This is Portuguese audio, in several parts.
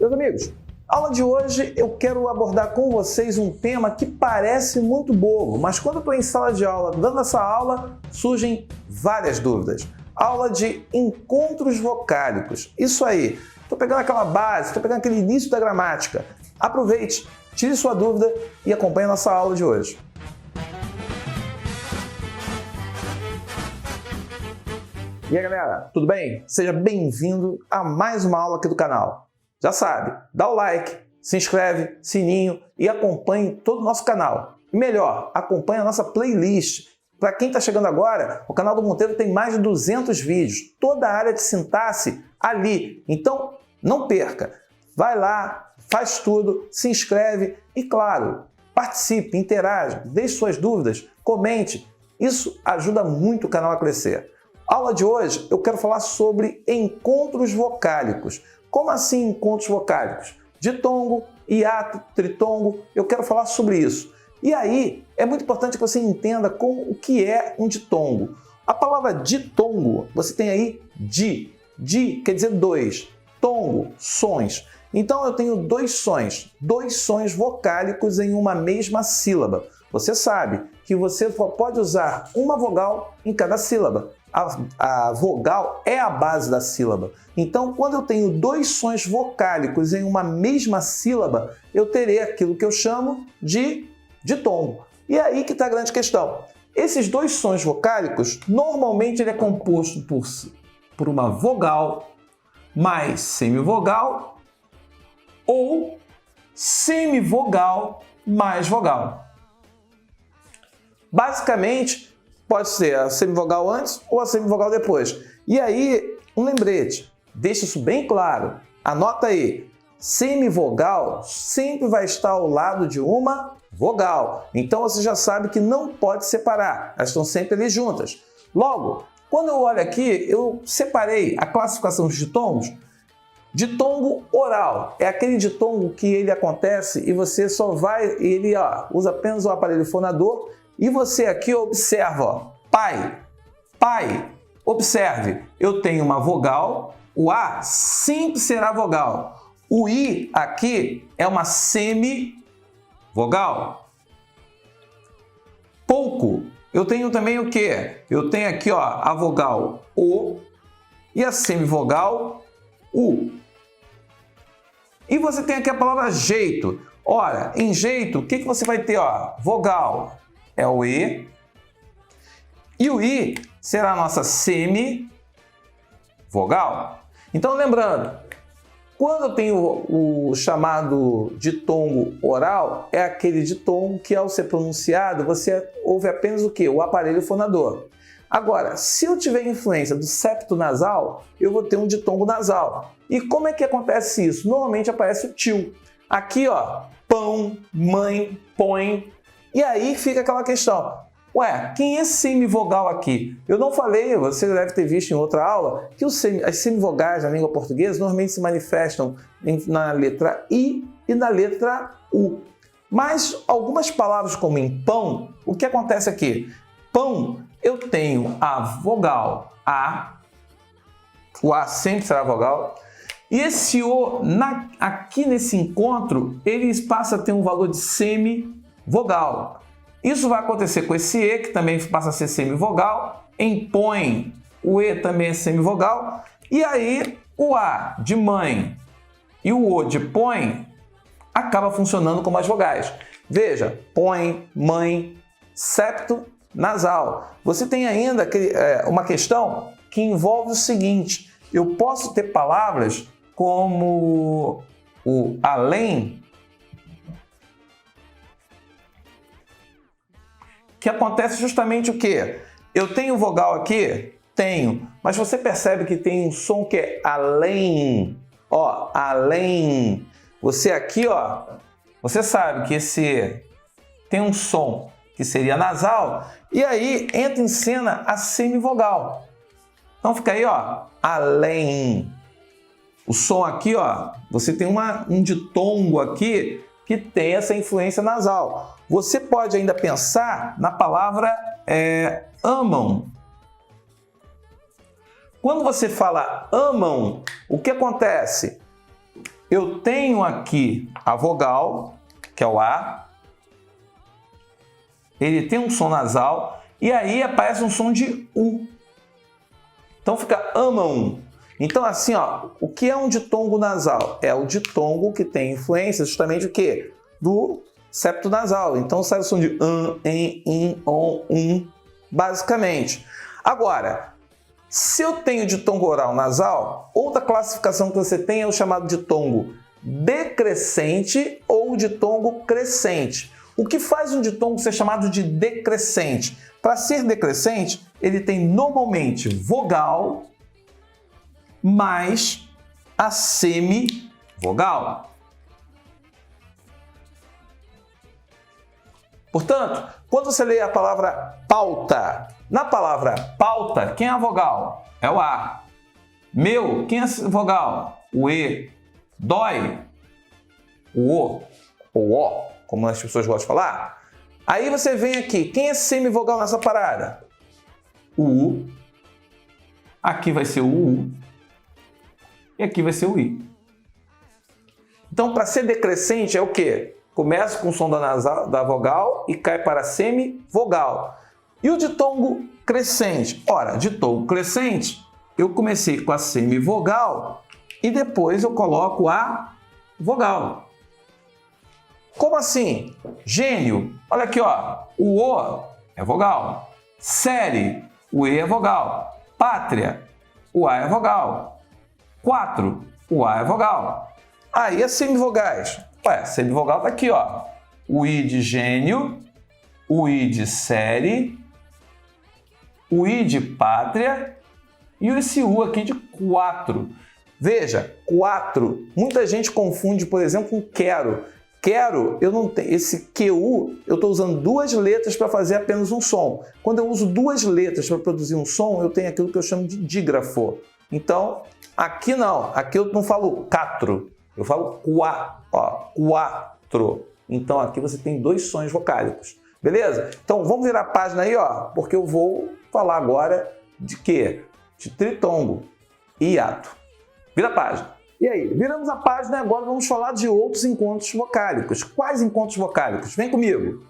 Meus amigos, a aula de hoje eu quero abordar com vocês um tema que parece muito bobo, mas quando eu estou em sala de aula dando essa aula, surgem várias dúvidas. Aula de encontros vocálicos. Isso aí, estou pegando aquela base, estou pegando aquele início da gramática. Aproveite, tire sua dúvida e acompanhe a nossa aula de hoje. E aí galera, tudo bem? Seja bem-vindo a mais uma aula aqui do canal. Já sabe, dá o like, se inscreve, sininho e acompanhe todo o nosso canal. E melhor, acompanhe a nossa playlist. Para quem está chegando agora, o canal do Monteiro tem mais de 200 vídeos, toda a área de sintaxe ali. Então, não perca. Vai lá, faz tudo, se inscreve e, claro, participe, interaja, deixe suas dúvidas, comente. Isso ajuda muito o canal a crescer. Aula de hoje eu quero falar sobre encontros vocálicos. Como assim encontros vocálicos? Ditongo, hiato, tritongo, eu quero falar sobre isso. E aí é muito importante que você entenda o que é um ditongo. A palavra ditongo, você tem aí di quer dizer dois, tongo, sons. Então eu tenho dois sons vocálicos em uma mesma sílaba. Você sabe que você pode usar uma vogal em cada sílaba. A vogal é a base da sílaba. Então, quando eu tenho dois sons vocálicos em uma mesma sílaba, eu terei aquilo que eu chamo de ditongo. E é aí que está a grande questão. Esses dois sons vocálicos, normalmente ele é composto por uma vogal mais semivogal ou semivogal mais vogal. Basicamente, pode ser a semivogal antes ou a semivogal depois. E aí, um lembrete, deixa isso bem claro. Anota aí, semivogal sempre vai estar ao lado de uma vogal. Então você já sabe que não pode separar, elas estão sempre ali juntas. Logo, quando eu olho aqui, eu separei a classificação dos ditongos. Ditongo oral é aquele ditongo que ele acontece e você só vai, usa apenas o aparelho fonador. E você aqui observa, ó, pai, observe, eu tenho uma vogal, o A sempre será vogal, o I aqui é uma semivogal. Pouco, eu tenho também o quê? Eu tenho aqui ó, a vogal O e a semivogal U. E você tem aqui a palavra jeito. Ora, em jeito, o que você vai ter? Ó? Vogal é o E, e o I será a nossa semivogal. Então, lembrando, quando eu tenho o chamado ditongo oral, é aquele ditongo que, ao ser pronunciado, você ouve apenas o quê? O aparelho fonador. Agora, se eu tiver influência do septo nasal, eu vou ter um ditongo nasal. E como é que acontece isso? Normalmente aparece o tio. Aqui, ó, pão, mãe, põe. E aí fica aquela questão, ué, quem é semivogal aqui? Eu não falei, você deve ter visto em outra aula, que as semivogais na língua portuguesa normalmente se manifestam na letra I e na letra U. Mas algumas palavras como em pão, o que acontece aqui? Pão, eu tenho a vogal A, o A sempre será vogal, e esse O, aqui nesse encontro, ele passa a ter um valor de semivogal. Isso vai acontecer com esse E, que também passa a ser semivogal. Em põe, o E também é semivogal. E aí, o A de mãe e o O de põe acaba funcionando como as vogais. Veja, põe, mãe, septo, nasal. Você tem ainda uma questão que envolve o seguinte. Eu posso ter palavras como o além, que acontece justamente o quê? Eu tenho vogal aqui? Tenho. Mas você percebe que tem um som que é além. Ó, além. Você aqui, ó, você sabe que esse tem um som que seria nasal. E aí entra em cena a semivogal. Então fica aí, ó, além. O som aqui, ó, você tem um ditongo aqui que tem essa influência nasal. Você pode ainda pensar na palavra amam. Quando você fala amam, o que acontece? eu tenho aqui a vogal, que é o A. Ele tem um som nasal e aí aparece um som de U. Então fica amam. Então assim, ó, o que é um ditongo nasal? É o ditongo que tem influência justamente o quê? Do septo nasal. Então sai o som de em, in, on, basicamente. Agora, se eu tenho ditongo oral nasal, outra classificação que você tem é o chamado ditongo decrescente ou ditongo crescente. O que faz um ditongo ser chamado de decrescente? Para ser decrescente, ele tem normalmente vogal mais a semivogal. Portanto, quando você lê a palavra pauta, na palavra pauta, quem é a vogal? É o A. Meu, quem é a vogal? O E. Dói? O O. Ou O, como as pessoas gostam de falar. Aí você vem aqui, quem é semivogal nessa parada? O U. Aqui vai ser o U. E aqui vai ser o I. Então, para ser decrescente é o quê? Começa com o som da vogal e cai para a semivogal. E o ditongo crescente? Ora, ditongo crescente, eu comecei com a semivogal e depois eu coloco a vogal. Como assim? Gênio, olha aqui, ó. O O é vogal. Série, o E é vogal. Pátria, o A é vogal. 4, o A é vogal. Aí as semivogais. Ué, semivogal tá aqui, ó. O I de gênio, o I de série, o I de pátria e esse U aqui de 4. Veja, 4. Muita gente confunde, por exemplo, com quero. Quero, eu não tenho. Esse QU, eu estou usando duas letras para fazer apenas um som. Quando eu uso duas letras para produzir um som, eu tenho aquilo que eu chamo de dígrafo. Então, aqui não. Aqui eu não falo quatro. Eu falo quatro. Então, aqui você tem dois sons vocálicos. Beleza? Então, vamos virar a página aí, ó, porque eu vou falar agora de quê? De tritongo e hiato. Vira a página. E aí, viramos a página e agora vamos falar de outros encontros vocálicos. Quais encontros vocálicos? Vem comigo.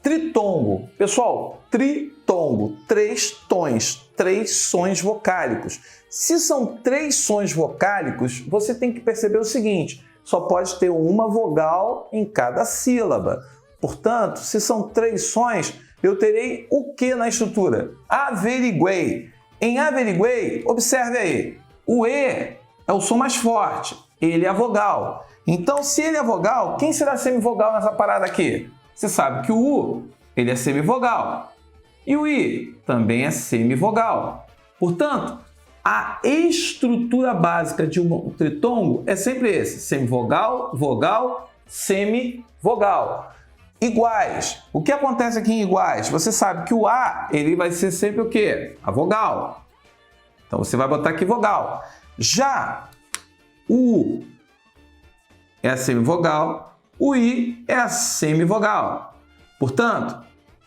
Tritongo. Pessoal, tritongo. 3 tons, 3 sons vocálicos. Se são 3 sons vocálicos, você tem que perceber o seguinte, só pode ter uma vogal em cada sílaba. Portanto, se são 3 sons, eu terei o que na estrutura? Averiguei. Em averiguei, observe aí, o E é o som mais forte, ele é a vogal. Então, se ele é vogal, quem será semivogal nessa parada aqui? Você sabe que o U, ele é semivogal. E o I também é semivogal. Portanto, a estrutura básica de um tritongo é sempre esse, semivogal, vogal, semivogal. Iguais. O que acontece aqui em iguais? Você sabe que o A, ele vai ser sempre o quê? A vogal. Então, você vai botar aqui vogal. Já o U é a semivogal, o I é a semivogal. Portanto,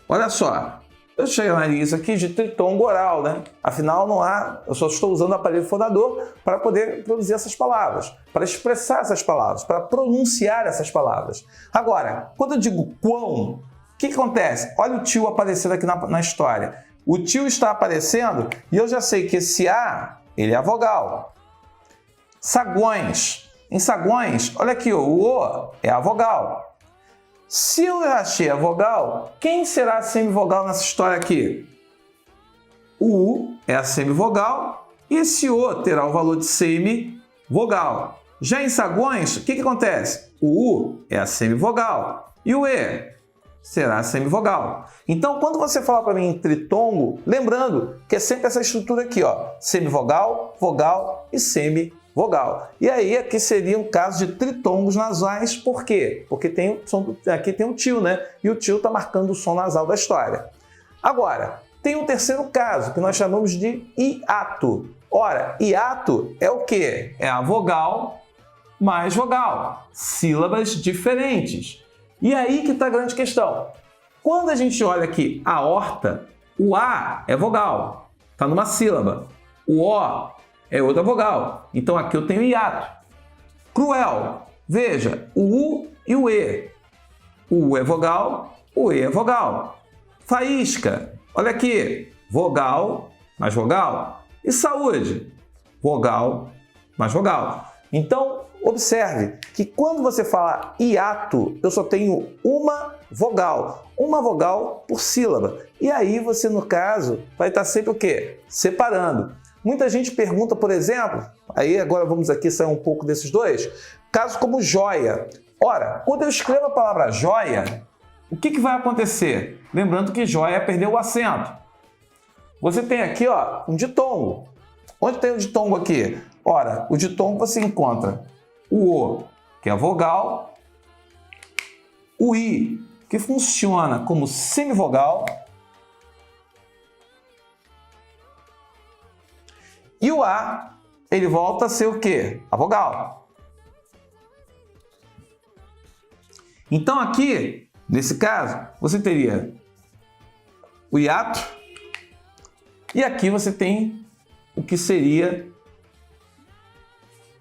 olha só, eu chamei isso aqui de tritongo oral, né? Afinal, não há, eu só estou usando o aparelho fonador para poder produzir essas palavras, para expressar essas palavras, para pronunciar essas palavras. Agora, quando eu digo quão, o que acontece? Olha o tio aparecendo aqui na história. O tio está aparecendo e eu já sei que esse A, ele é a vogal. Saguões. Em saguões, olha aqui, o O é a vogal. Se eu achei a vogal, quem será a semivogal nessa história aqui? O U é a semivogal e esse O terá o valor de semivogal. Já em saguões, o que acontece? O U é a semivogal e o E será a semivogal. Então, quando você fala para mim em tritongo, lembrando que é sempre essa estrutura aqui, ó, semivogal, vogal e semivogal. E aí, aqui seria um caso de tritongos nasais, por quê? Porque aqui tem um tio, né? E o tio está marcando o som nasal da história. Agora, tem um terceiro caso, que nós chamamos de hiato. Ora, hiato é o quê? É a vogal mais vogal, sílabas diferentes. E aí que está a grande questão. Quando a gente olha aqui a aorta, o A é vogal, está numa sílaba. O O é outra vogal. Então aqui eu tenho hiato. Cruel. Veja, o U e o E. O U é vogal, o E é vogal. Faísca. Olha aqui. Vogal mais vogal. E saúde. Vogal mais vogal. Então, observe que quando você fala hiato, eu só tenho uma vogal por sílaba. E aí você, no caso, vai estar sempre o quê? Separando. Muita gente pergunta, por exemplo, aí agora vamos aqui sair um pouco desses dois, casos como joia. Ora, quando eu escrevo a palavra joia, o que vai acontecer? Lembrando que joia perdeu o acento. Você tem aqui, ó, um ditongo. Onde tem o ditongo aqui? Ora, o ditongo você encontra o O, que é a vogal, o I, que funciona como semivogal, e o A, ele volta a ser o quê? A vogal. Então aqui, nesse caso, você teria o hiato e aqui você tem o que seria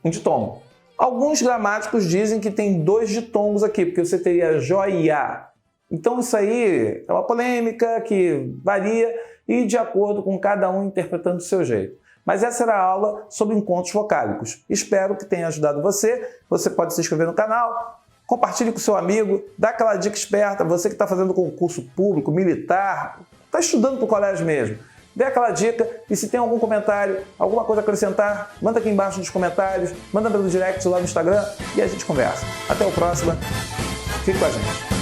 um ditongo. Alguns gramáticos dizem que tem 2 ditongos aqui, porque você teria joia. Então isso aí é uma polêmica que varia e de acordo com cada um interpretando do seu jeito. Mas essa era a aula sobre encontros vocálicos. Espero que tenha ajudado você. Você pode se inscrever no canal, compartilhe com seu amigo, dá aquela dica esperta, você que está fazendo concurso público, militar, está estudando para o colégio mesmo. Dê aquela dica e se tem algum comentário, alguma coisa a acrescentar, manda aqui embaixo nos comentários, manda pelo direct lá no Instagram e a gente conversa. Até o próximo. Fique com a gente.